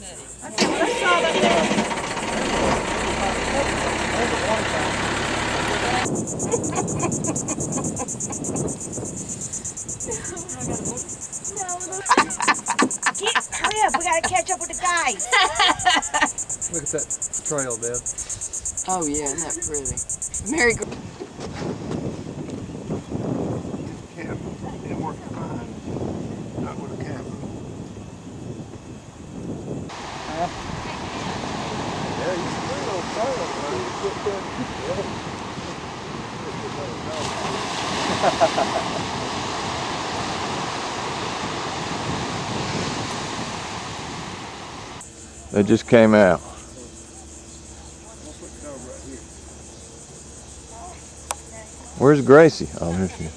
Okay, well, let's solve it there. Hurry up, we gotta catch up with the guys. Look at that trail, Deb. Oh yeah, isn't that pretty? Merry Camp didn't work fine. Not with a camper. Yeah, you see a little trail, man. You put that. They just came out. Where's Gracie? Oh, here she is.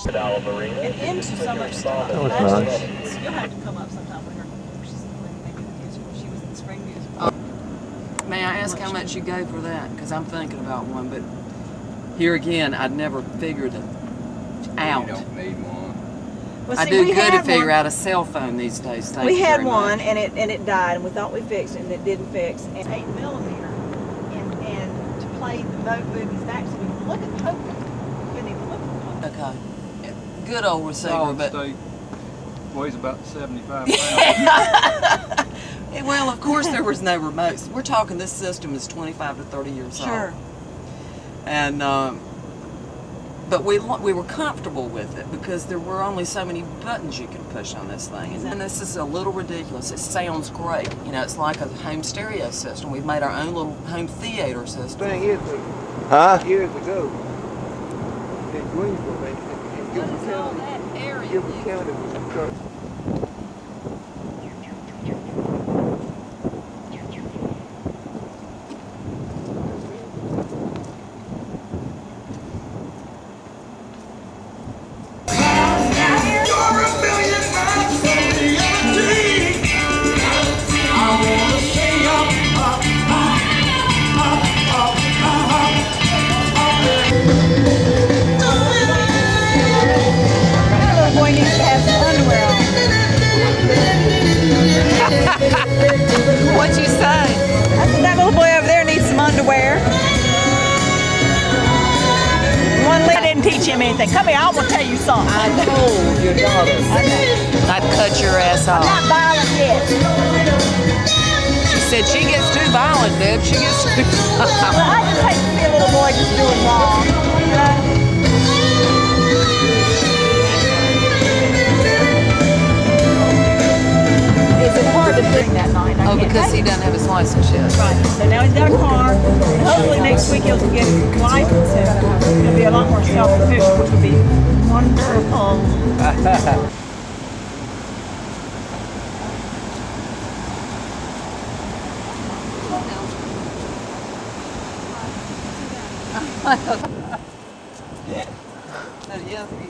And into summer stuff. That was nice. You'll have to come up sometime with her. She was in the spring music. May I ask how much you go for that? Because I'm thinking about one, but here again, I'd never figured it out. You don't need one. Well, I see, do we good to had figure one. out a cell phone these days. Thank We you had very one, much. and it died, and we thought we fixed it, and it didn't fix. And 8mm, and to play the boat movies back, so we could look at the poker. Couldn't even look at the poker. Okay. Good old receiver, Solid but state weighs about 75 pounds. well, of course there was no remotes. We're talking this system is 25 to 30 years Sure. old. And but we were comfortable with it because there were only so many buttons you could push on this thing. And this is a little ridiculous. It sounds great. You know, it's like a home stereo system. We've made our own little home theater system. Thing is, Huh? years ago, in Greensboro, in Gilbert County, area? Gilbert County was a truck. Boy needs to have some underwear on. What'd you say? I said that little boy over there needs some underwear. One leg didn't teach him anything. Come here, I want to tell you something. I told your daughter I'd cut your ass off. I'm not violent yet. She said she gets too violent, Deb. She gets too Well, I just hate to see a little boy just doing wrong. You know? Is it hard to bring that night? Oh, because he doesn't have his license yet. Right. So now he's got a car. Hopefully next week he'll get his license. And he'll be a lot more self-sufficient, which would be wonderful.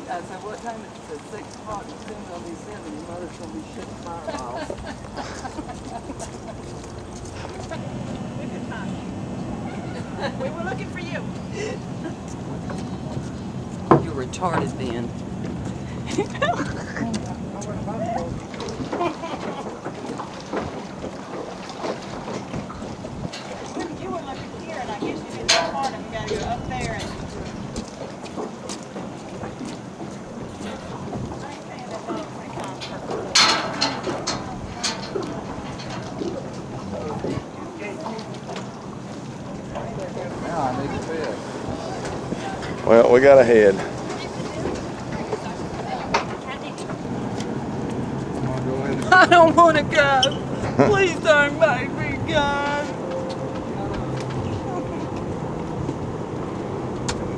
I said, what time is it? He said 6 o'clock. It's soon gonna be 7. Your mother's gonna be shitting fireballs. We were looking for you. You're retarded, Ben. You were looking here, and I guess you didn't go hard, and we gotta go up there and. Now I need to fed. Well, we got ahead. I'm gonna go in. I don't want to go. Please don't make me go.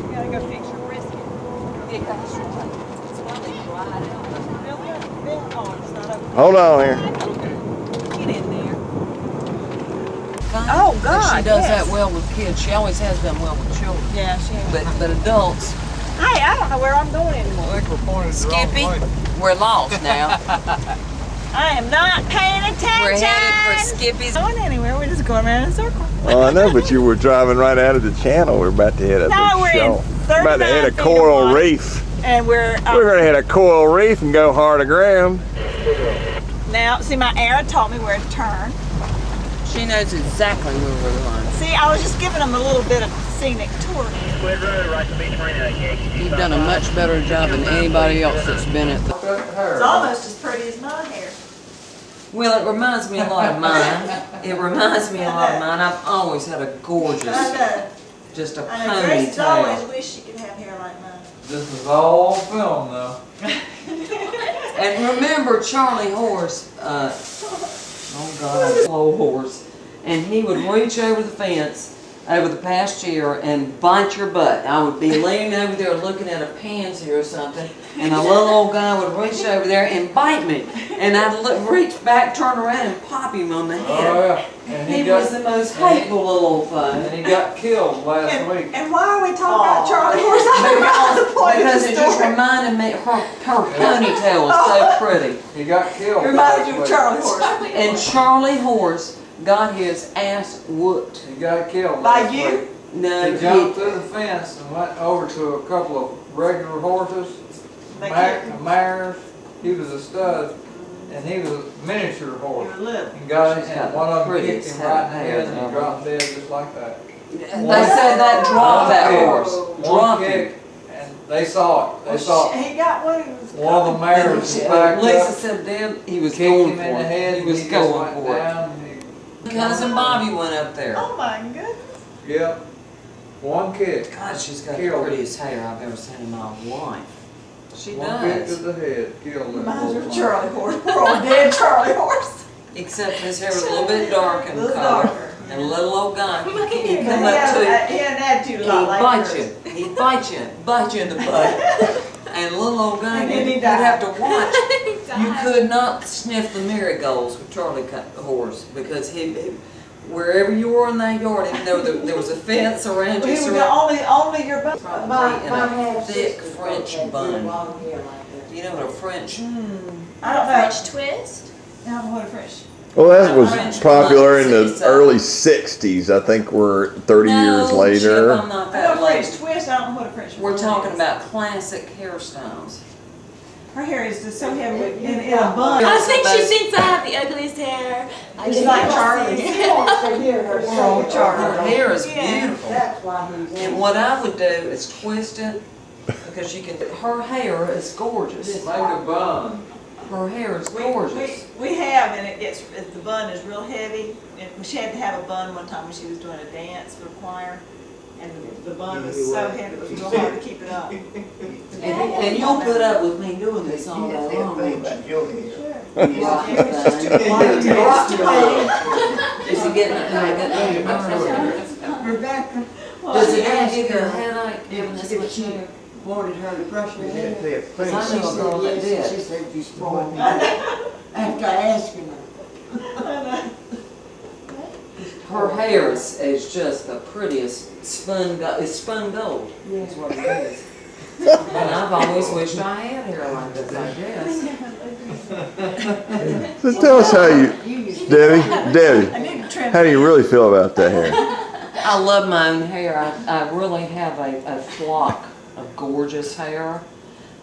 You gotta go fix your brisket. Yeah, that's right. It's why they dried out. Oh, it's not open. Hold on here. Get in there. Oh, God, She does yes. that well with kids. She always has done well with children. Yeah, she has. But adults, Hey, I don't know where I'm going anymore. I think we're pointed the wrong Skippy, way. we're lost now. I am not paying attention. We're headed for Skippy's. Not going anywhere. We're just going around in a circle. Oh, I know, but you were driving right out of the channel. We're about to hit a No, we're in show. About to hit 39 a feet of coral water. reef. And We're gonna hit a coral reef and go hard aground. now, see, my arrow taught me where to turn. She knows exactly where we're going. See, I was just giving them a little bit of scenic tour. You've done a much better job than anybody else that's been at the... It's almost as pretty as my hair. Well, it reminds me a lot of mine. It reminds me a lot of mine. I've always had a gorgeous, I know. just a I know. Gracie's always ponytail. wished she could have hair like mine. This is all film though. And remember Charlie Horse, oh God, slow horse, and he would reach over the fence over the past year and bite your butt. I would be leaning over there looking at a pansy or something, and a little old guy would reach over there and bite me. And I'd reach back, turn around, and pop him on the head. Oh yeah. And He was the most hateful little old and thing. he got killed last week. And why are we talking about Charlie Horse? I forgot the point Because of it the just story. reminded me, her ponytail was so pretty. He got killed. Reminded last you of week. Charlie Horse. And Charlie Horse got his ass whooped. He got killed By last you? week. No, He jumped through the fence and went over to a couple of regular horses, They mares. He was a stud, and he was a miniature horse. You were little. And got She's it, got and one of them prettiest kicked him right in the head head, and ever. he dropped dead just like that. They said that dropped that horse. One Dropped him. kick, and they saw it. They saw it. He got one who was One of the mares was backed Lisa up, said Deb, he was kicked going him for in the head, it. and He was he just going went for it. down. Cousin Bobby went up there. Oh my goodness. Yep. One kick. God, she's got the Killed. prettiest hair I've ever seen in my life. She One kick to does. the head. Killed that Reminds her of little Charlie Horse. Poor old dead Charlie Horse. Except his hair was a little bit dark in A little color. darker. And a little old guy, he'd But come he up to had an attitude a He'd lot like bite hers. you. He'd bite you in the butt. And little old guy, And then he you'd died. have to watch. You could not sniff the marigolds with Charlie Horse because wherever you were in that yard, even though there was a fence around He you, was so the only your butt. probably in a thick French bun. Do you know what a French? I don't know. French twist? I don't know what a French. Well, that was French popular in the buns. early 60s. I think we're 30 years No, later. Chip, I'm not I know that a French late. twist. I don't know what a French. We're bun talking is. about classic hairstyles. Her hair is just so heavy in a bun. I think she thinks I have the ugliest hair. I It's just like don't Charlie's. see. Poor old Charlie. Her hair is Yeah. beautiful. And what I would do is twist it because you can. Her hair is gorgeous. Make a bun. Her hair is gorgeous. We have, and the bun is real heavy. And she had to have a bun one time when she was doing a dance for the choir, and the bun was so heavy it was real hard to keep it up. And you'll put up with me doing this all day long. won't you? Is it getting under your nerves? Rebecca Does it give you a headache having this much hair? wanted her to brush her hair. Because I know a girl that She did. said this morning, after asking her. Her hair is just the prettiest spun gold. It's spun gold. That's what it is. And I've always wished I had hair like this, I guess. So tell us how you, Debbie, I need to trim. how do you really feel about that hair? I love my own hair. I really have a flock of gorgeous hair.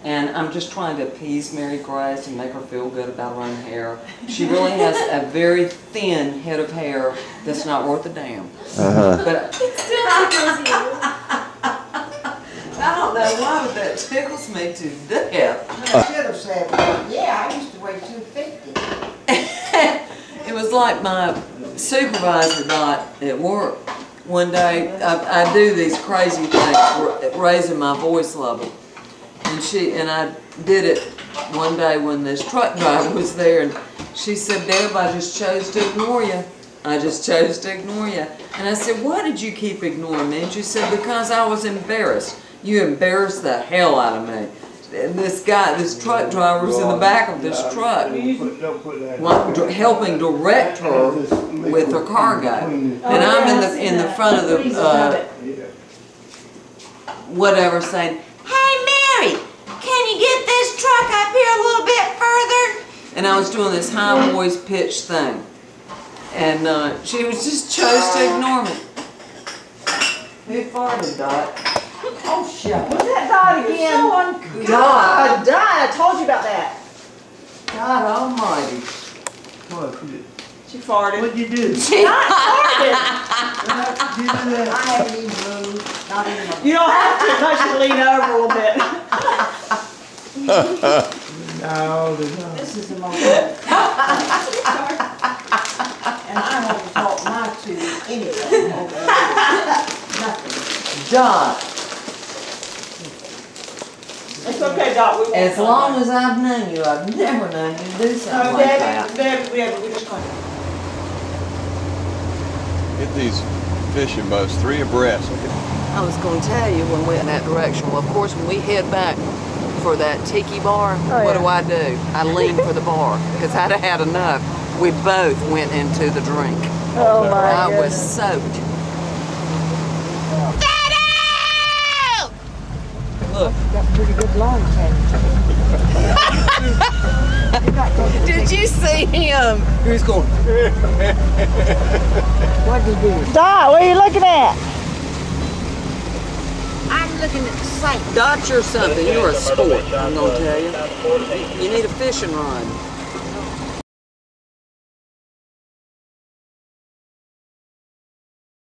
And I'm just trying to appease Mary Grace and make her feel good about her own hair. She really has a very thin head of hair that's not worth a damn. Uh-huh. But It still tickles you. I don't know why, but that tickles me to death. I should have said, yeah, I used to weigh 250. It was like my supervisor got at work. One day, I do these crazy things, raising my voice level. And I did it one day when this truck driver was there, and she said, Deb, I just chose to ignore you. I just chose to ignore you. And I said, why did you keep ignoring me? And she said, because I was embarrassed. You embarrassed the hell out of me. And this truck driver was in the back of this truck, helping direct her with her cargo. And I'm in the front of the, whatever, saying, hey, Mary, can you get this truck up here a little bit further? And I was doing this high voice pitch thing. And she was just chose to ignore me. Who farted, Dot? Oh, shut What's up. that dot again? So uncool. God, I told you about that. God almighty. What? She farted. What'd you do? Not farted. How'd you do that? I haven't even moved, not even a... You don't have to. I should lean over a little bit. No, there's not. This is the most... And I haven't taught my two anything over there. Nothing. Dot, It's okay, Doc. We won't as come long back. as I've known you, I've never known you to do something Oh, like that. Debbie, we just going. Get these fishing boats 3 abreast. I was going to tell you when we in that direction. Well, of course, when we head back for that tiki bar, what do? I lean for the bar because I'd have had enough. We both went into the drink. Oh my I was soaked. Look. Got pretty good long Did you see him? Who's going? What'd you do? Dot, what are you looking at? I'm looking at the site. Dot, you're something. You're a sport, I'm going to tell you. You need a fishing rod.